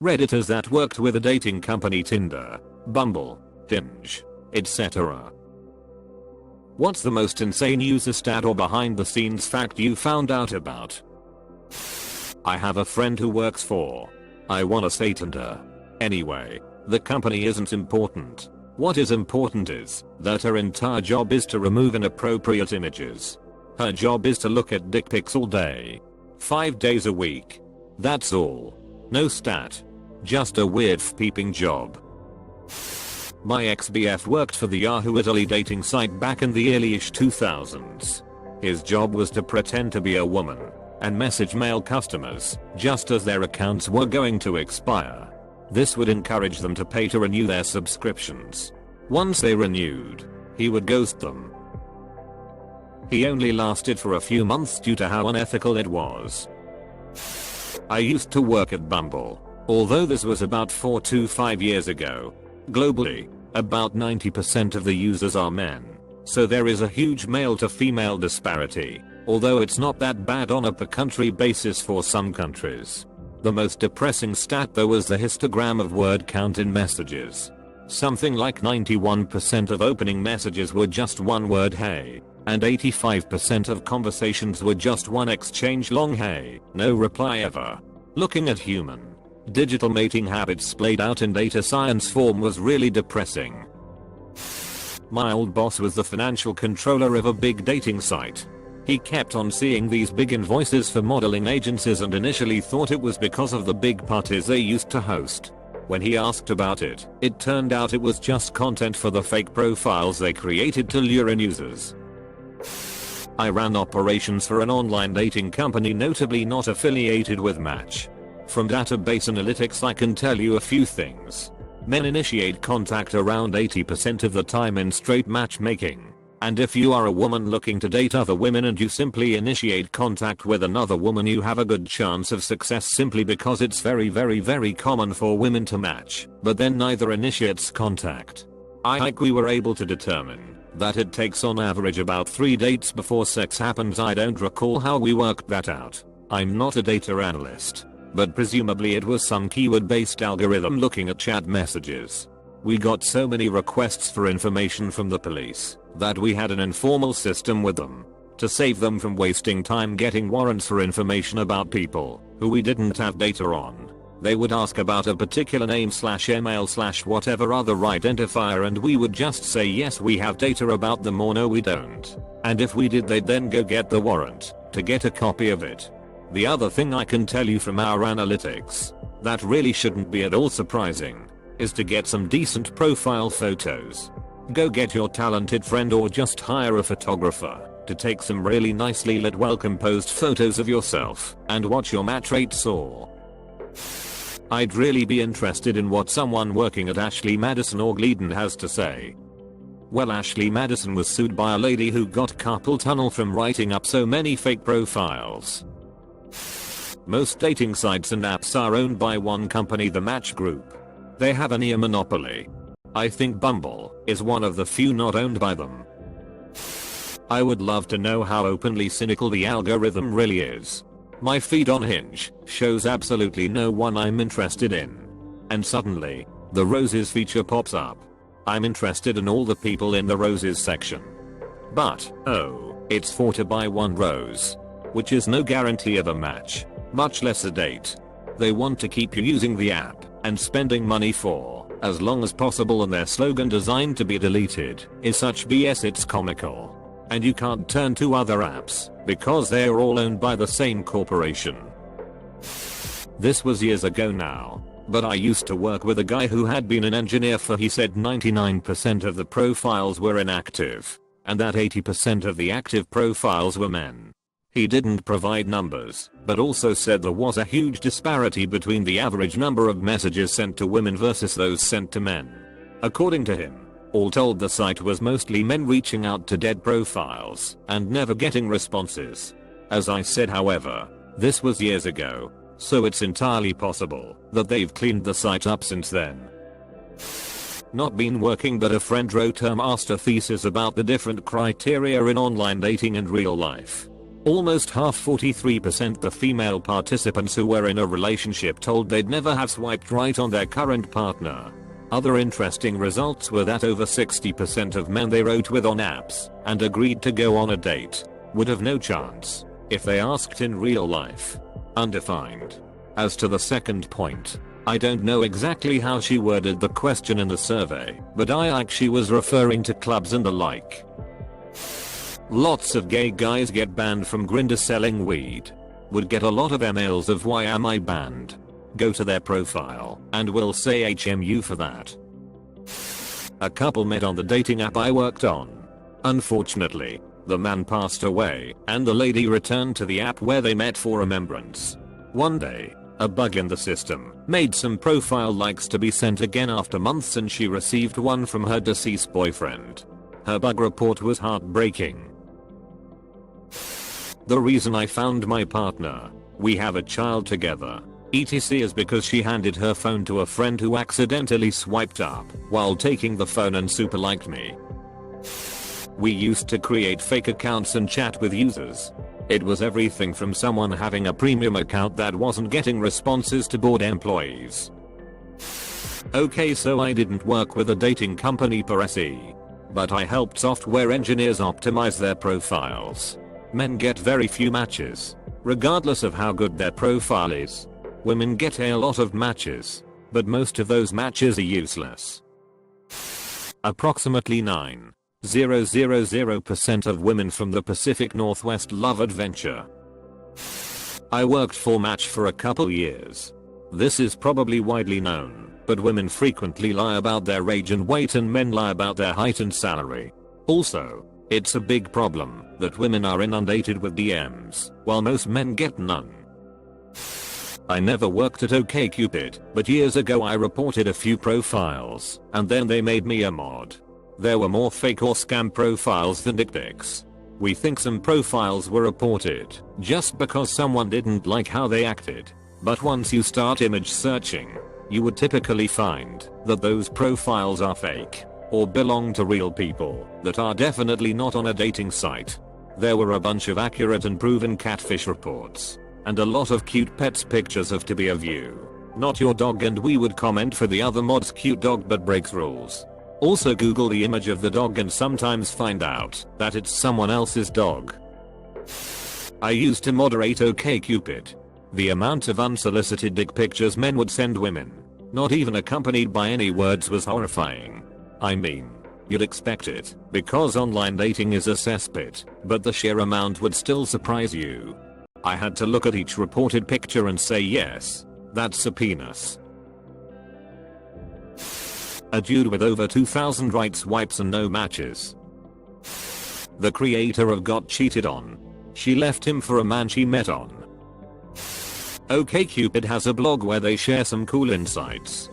Redditors that worked with a dating company, Tinder, Bumble, Hinge, etc. What's the most insane user stat or behind the scenes fact you found out about? I have a friend who works for, I wanna say Tinder. Anyway, the company isn't important. What is important is that her entire job is to remove inappropriate images. Her job is to look at dick pics all day. 5 days a week. That's all. No stat. Just a weird peeping job. My ex-BF worked for the Yahoo Italy dating site back in the early-ish 2000s. His job was to pretend to be a woman and message male customers just as their accounts were going to expire. This would encourage them to pay to renew their subscriptions. Once they renewed, he would ghost them. He only lasted for a few months due to how unethical it was. I used to work at Bumble. Although this was about 4 to 5 years ago. Globally, about 90% of the users are men. So there is a huge male to female disparity, although it's not that bad on a per country basis for some countries. The most depressing stat though was the histogram of word count in messages. Something like 91% of opening messages were just one word hey, and 85% of conversations were just one exchange long hey, no reply ever. Looking at human digital mating habits played out in data science form was really depressing. My old boss was the financial controller of a big dating site. He kept on seeing these big invoices for modeling agencies and initially thought it was because of the big parties they used to host. When he asked about it, it turned out it was just content for the fake profiles they created to lure in users. I ran operations for an online dating company notably not affiliated with Match. From database analytics I can tell you a few things. Men initiate contact around 80% of the time in straight matchmaking. And if you are a woman looking to date other women and you simply initiate contact with another woman, you have a good chance of success simply because it's very common for women to match, but then neither initiates contact. I think we were able to determine that it takes on average about 3 dates before sex happens. I don't recall how we worked that out. I'm not a data analyst. But presumably it was some keyword-based algorithm looking at chat messages. We got so many requests for information from the police that we had an informal system with them to save them from wasting time getting warrants for information about people who we didn't have data on. They would ask about a particular name/email/whatever other identifier and we would just say yes we have data about them or no we don't. And if we did they'd then go get the warrant to get a copy of it. The other thing I can tell you from our analytics that really shouldn't be at all surprising is to get some decent profile photos. Go get your talented friend or just hire a photographer to take some really nicely lit well composed photos of yourself and watch your match rate soar. I'd really be interested in what someone working at Ashley Madison or Gleason has to say. Well, Ashley Madison was sued by a lady who got carpal tunnel from writing up so many fake profiles. Most dating sites and apps are owned by one company, the Match Group. They have a near monopoly. I think Bumble is one of the few not owned by them. I would love to know how openly cynical the algorithm really is. My feed on Hinge shows absolutely no one I'm interested in. And suddenly, the roses feature pops up. I'm interested in all the people in the roses section. But, oh, it's 4 to buy 1 rose. Which is no guarantee of a match, much less a date. They want to keep you using the app and spending money for as long as possible, and their slogan designed to be deleted is such BS it's comical. And you can't turn to other apps because they are all owned by the same corporation. This was years ago now, but I used to work with a guy who had been an engineer for, he said, 99% of the profiles were inactive, and that 80% of the active profiles were men. He didn't provide numbers, but also said there was a huge disparity between the average number of messages sent to women versus those sent to men. According to him, all told the site was mostly men reaching out to dead profiles and never getting responses. As I said, however, this was years ago, so it's entirely possible that they've cleaned the site up since then. Not been working, but a friend wrote her master thesis about the different criteria in online dating and real life. Almost half 43% the female participants who were in a relationship told they'd never have swiped right on their current partner. Other interesting results were that over 60% of men they wrote with on apps and agreed to go on a date would have no chance if they asked in real life. Undefined. As to the second point, I don't know exactly how she worded the question in the survey, but I like she was referring to clubs and the like. Lots of gay guys get banned from Grindr selling weed. Would get a lot of emails of why am I banned. Go to their profile and will say HMU for that. A couple met on the dating app I worked on. Unfortunately, the man passed away and the lady returned to the app where they met for remembrance. One day, a bug in the system made some profile likes to be sent again after months and she received one from her deceased boyfriend. Her bug report was heartbreaking. The reason I found my partner, we have a child together, etc. is because she handed her phone to a friend who accidentally swiped up while taking the phone and super liked me. We used to create fake accounts and chat with users. It was everything from someone having a premium account that wasn't getting responses to bored employees. Okay, so I didn't work with a dating company per se, but I helped software engineers optimize their profiles. Men get very few matches, regardless of how good their profile is. Women get a lot of matches, but most of those matches are useless. Approximately 9,000% of women from the Pacific Northwest love adventure. I worked for Match for a couple years. This is probably widely known, but women frequently lie about their age and weight and men lie about their height and salary. Also, it's a big problem that women are inundated with DMs, while most men get none. I never worked at OkCupid, but years ago I reported a few profiles, and then they made me a mod. There were more fake or scam profiles than dick pics. We think some profiles were reported just because someone didn't like how they acted, but once you start image searching, you would typically find that those profiles are fake or belong to real people that are definitely not on a dating site. There were a bunch of accurate and proven catfish reports, and a lot of cute pets pictures of to be a view. Not your dog, and we would comment for the other mod's cute dog but breaks rules. Also Google the image of the dog and sometimes find out that it's someone else's dog. I used to moderate OkCupid. The amount of unsolicited dick pictures men would send women, not even accompanied by any words, was horrifying. I mean, you'd expect it, because online dating is a cesspit, but the sheer amount would still surprise you. I had to look at each reported picture and say yes, that's a penis. A dude with over 2,000 right swipes and no matches. The creator of Got Cheated On. She left him for a man she met on OkCupid has a blog where they share some cool insights.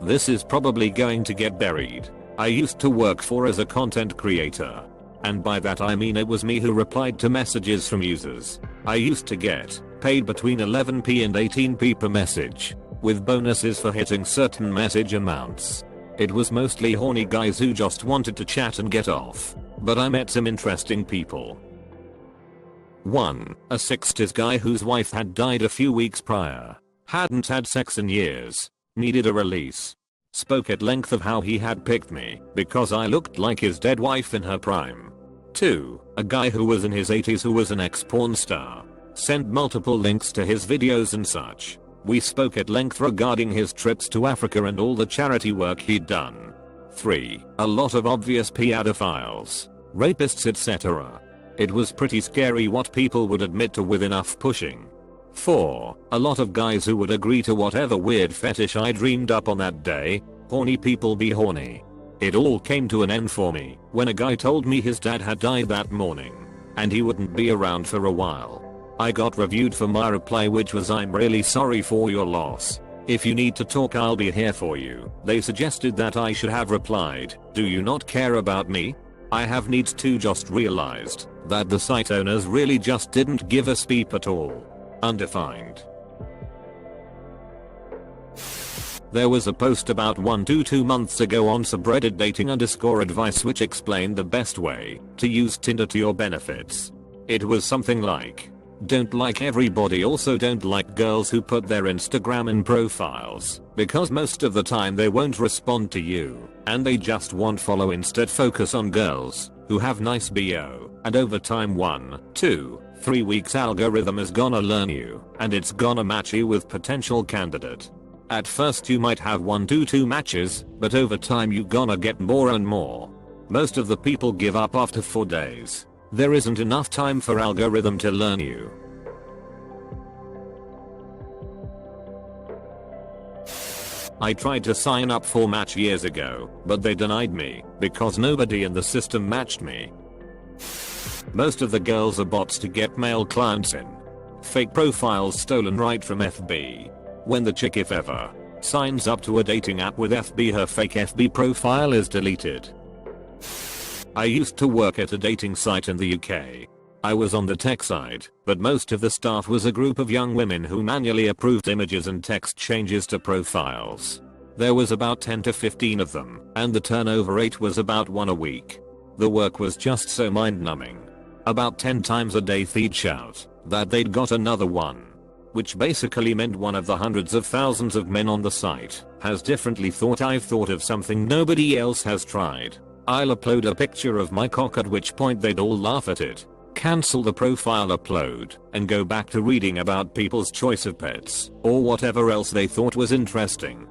This is probably going to get buried. I used to work for as a content creator. And by that I mean it was me who replied to messages from users. I used to get paid between 11p and 18p per message, with bonuses for hitting certain message amounts. It was mostly horny guys who just wanted to chat and get off, but I met some interesting people. 1. A 60s guy whose wife had died a few weeks prior. Hadn't had sex in years. Needed a release. Spoke at length of how he had picked me because I looked like his dead wife in her prime. 2. A guy who was in his 80s who was an ex-porn star. Sent multiple links to his videos and such. We spoke at length regarding his trips to Africa and all the charity work he'd done. 3. A lot of obvious pedophiles, rapists, etc. It was pretty scary what people would admit to with enough pushing. 4. A lot of guys who would agree to whatever weird fetish I dreamed up on that day. Horny people be horny. It all came to an end for me when a guy told me his dad had died that morning and he wouldn't be around for a while. I got reviewed for my reply, which was, "I'm really sorry for your loss. If you need to talk, I'll be here for you." They suggested that I should have replied, "Do you not care about me? I have needs too." Just realized that the site owners really just didn't give a speep at all. Undefined. There was a post about 1 to 2 months ago on subreddit dating_advice which explained the best way to use Tinder to your benefits. It was something like, don't like everybody, also don't like girls who put their Instagram in profiles, because most of the time they won't respond to you, and they just won't follow. Instead focus on girls who have nice bio, and over time 1, 2, 3 weeks algorithm is gonna learn you, and it's gonna match you with potential candidate. At first you might have 1 to 2 matches, but over time you gonna get more and more. Most of the people give up after 4 days. There isn't enough time for algorithm to learn you. I tried to sign up for Match years ago, but they denied me because nobody in the system matched me. Most of the girls are bots to get male clients in. Fake profiles stolen right from FB. When the chick, if ever, signs up to a dating app with FB, her fake FB profile is deleted. I used to work at a dating site in the UK. I was on the tech side, but most of the staff was a group of young women who manually approved images and text changes to profiles. There was about 10 to 15 of them, and the turnover rate was about 1 a week. The work was just so mind-numbing. About 10 times a day they'd shout that they'd got another one, which basically meant one of the hundreds of thousands of men on the site has differently thought. I've thought of something nobody else has tried. I'll upload a picture of my cock, at which point they'd all laugh at it, cancel the profile upload, and go back to reading about people's choice of pets or whatever else they thought was interesting.